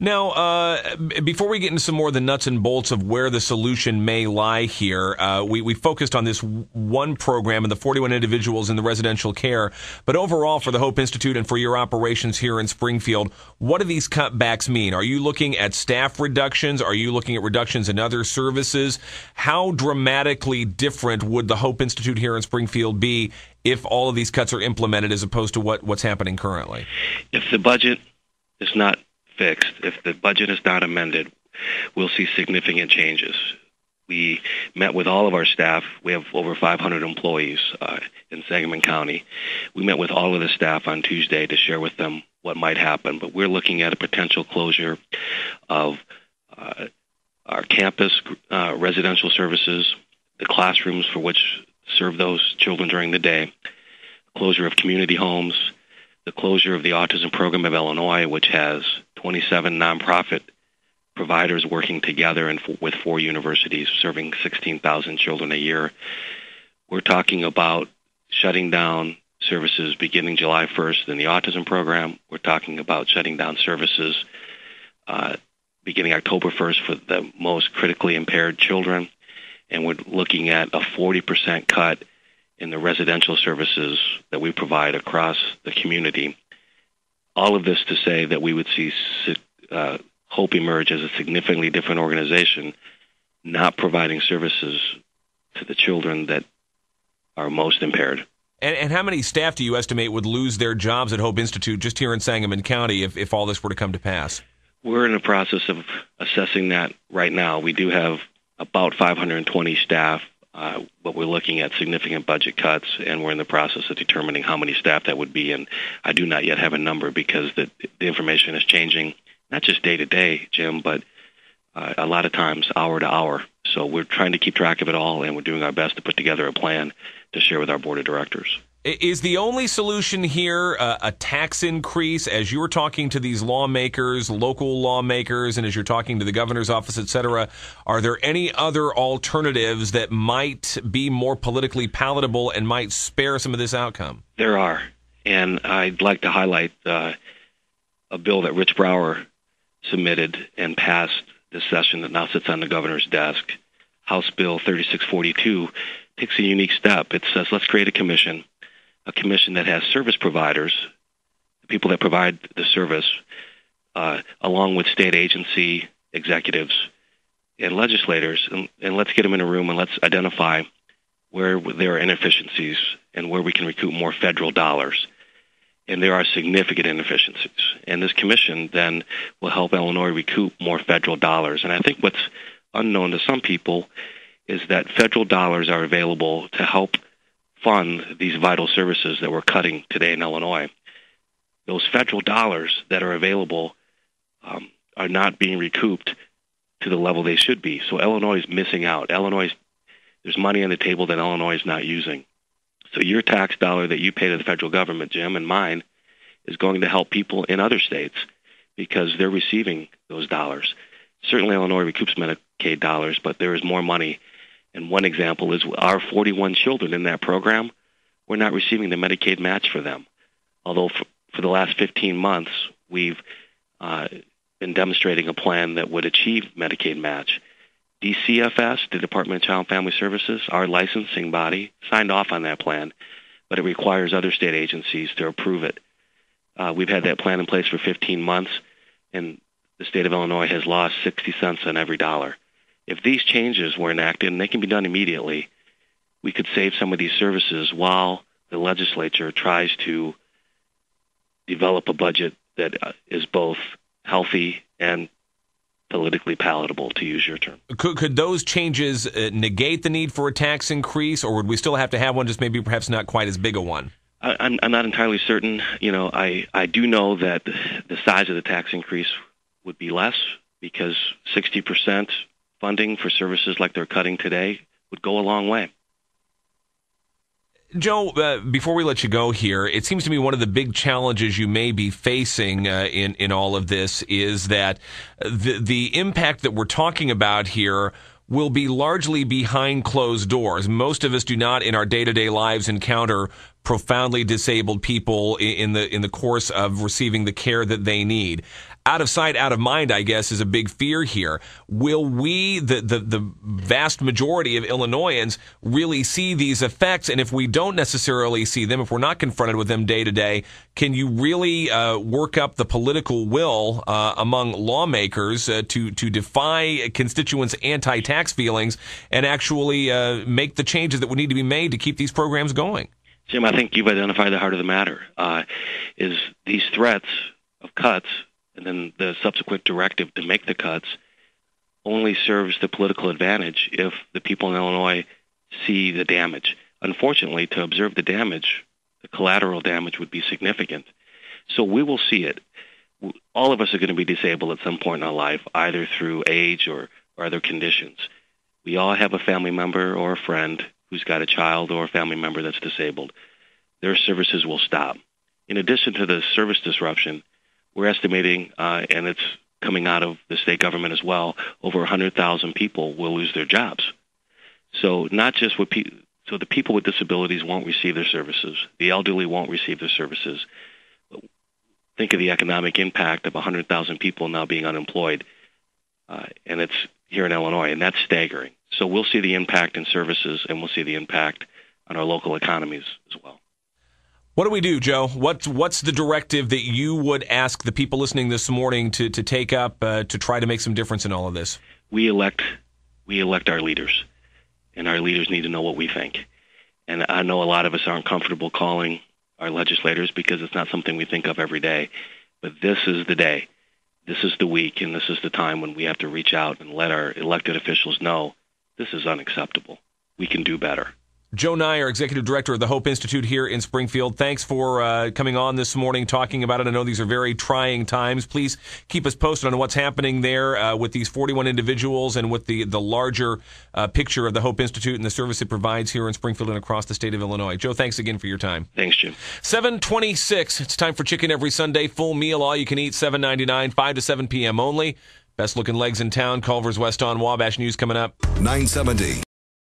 Now, before we get into some more of the nuts and bolts of where the solution may lie here, we focused on this one program and the 41 individuals in the residential care. But overall, for the Hope Institute and for your operations here in Springfield, what do these cutbacks mean? Are you looking at staff reductions? Are you looking at reductions in other services? How dramatically different would the Hope Institute here in Springfield be if all of these cuts are implemented as opposed to what's happening currently? If the budget is not fixed, if the budget is not amended, we'll see significant changes. We met with all of our staff. We have over 500 employees in Sangamon County. We met with all of the staff on Tuesday to share with them what might happen, but we're looking at a potential closure of our campus residential services, the classrooms for which serve those children during the day, closure of community homes, the closure of the Autism Program of Illinois, which has 27 nonprofit providers working together with 4 universities serving 16,000 children a year. We're talking about shutting down services beginning July 1st in the Autism Program. We're talking about shutting down services beginning October 1st for the most critically impaired children. And we're looking at a 40% cut in the residential services that we provide across the community. All of this to say that we would see Hope emerge as a significantly different organization, not providing services to the children that are most impaired. And how many staff do you estimate would lose their jobs at Hope Institute just here in Sangamon County if all this were to come to pass? We're in the process of assessing that right now. We do have about 520 staff, but we're looking at significant budget cuts, and we're in the process of determining how many staff that would be. And I do not yet have a number because the information is changing, not just day to day, Jim, but a lot of times hour to hour. So we're trying to keep track of it all, and we're doing our best to put together a plan to share with our board of directors. Is the only solution here a tax increase? As you were talking to these lawmakers, local lawmakers, and as you're talking to the governor's office, et cetera, are there any other alternatives that might be more politically palatable and might spare some of this outcome? There are, and I'd like to highlight a bill that Rich Brower submitted and passed this session that now sits on the governor's desk. House Bill 3642 takes a unique step. It says, let's create a commission that has service providers, the people that provide the service, along with state agency executives and legislators, and let's get them in a room and let's identify where there are inefficiencies and where we can recoup more federal dollars. And there are significant inefficiencies. And this commission then will help Illinois recoup more federal dollars. And I think what's unknown to some people is that federal dollars are available to help fund these vital services that we're cutting today in Illinois. Those federal dollars that are available are not being recouped to the level they should be. So Illinois is missing out. There's money on the table that Illinois is not using. So your tax dollar that you pay to the federal government, Jim, and mine, is going to help people in other states because they're receiving those dollars. Certainly Illinois recoups Medicaid dollars, but there is more money. And one example is our 41 children in that program, we're not receiving the Medicaid match for them. Although for the last 15 months, we've been demonstrating a plan that would achieve Medicaid match. DCFS, the Department of Child and Family Services, our licensing body, signed off on that plan, but it requires other state agencies to approve it. We've had that plan in place for 15 months, and the state of Illinois has lost 60 cents on every dollar. If these changes were enacted, and they can be done immediately, we could save some of these services while the legislature tries to develop a budget that is both healthy and politically palatable, to use your term. Could those changes negate the need for a tax increase, or would we still have to have one, just maybe perhaps not quite as big a one? I'm not entirely certain. I do know that the size of the tax increase would be less because 60% funding for services like they're cutting today would go a long way. Joe, before we let you go here, it seems to me one of the big challenges you may be facing in all of this is that the impact that we're talking about here will be largely behind closed doors. Most of us do not in our day-to-day lives encounter profoundly disabled people in the course of receiving the care that they need. out of sight, out of mind, I guess, is a big fear here. Will we, the vast majority of Illinoisans, really see these effects? And if we don't necessarily see them, if we're not confronted with them day to day, can you really work up the political will among lawmakers to defy constituents' anti-tax feelings and actually make the changes that would need to be made to keep these programs going? Jim, I think you've identified the heart of the matter, is these threats of cuts and then the subsequent directive to make the cuts only serves the political advantage if the people in Illinois see the damage. Unfortunately, to observe the damage, the collateral damage would be significant. So we will see it. All of us are going to be disabled at some point in our life, either through age or other conditions. We all have a family member or a friend who's got a child or a family member that's disabled. Their services will stop. In addition to the service disruption, we're estimating, and it's coming out of the state government as well, over 100,000 people will lose their jobs. So not just so the people with disabilities won't receive their services. The elderly won't receive their services. Think of the economic impact of 100,000 people now being unemployed, and it's here in Illinois, and that's staggering. So we'll see the impact in services, and we'll see the impact on our local economies as well. What do we do, Joe? What's the directive that you would ask the people listening this morning to take up to try to make some difference in all of this? We elect our leaders, and our leaders need to know what we think. And I know a lot of us aren't comfortable calling our legislators because it's not something we think of every day. But this is the day. This is the week, and this is the time when we have to reach out and let our elected officials know this is unacceptable. We can do better. Joe Nyre, Executive Director of the Hope Institute here in Springfield. Thanks for coming on this morning, talking about it. I know these are very trying times. Please keep us posted on what's happening there with these 41 individuals and with the larger picture of the Hope Institute and the service it provides here in Springfield and across the state of Illinois. Joe, thanks again for your time. Thanks, Jim. 7:26. It's time for Chicken Every Sunday. Full meal, all you can eat, $7.99, 5 to 7 p.m. only. Best looking legs in town. Culver's West on Wabash News coming up. 970.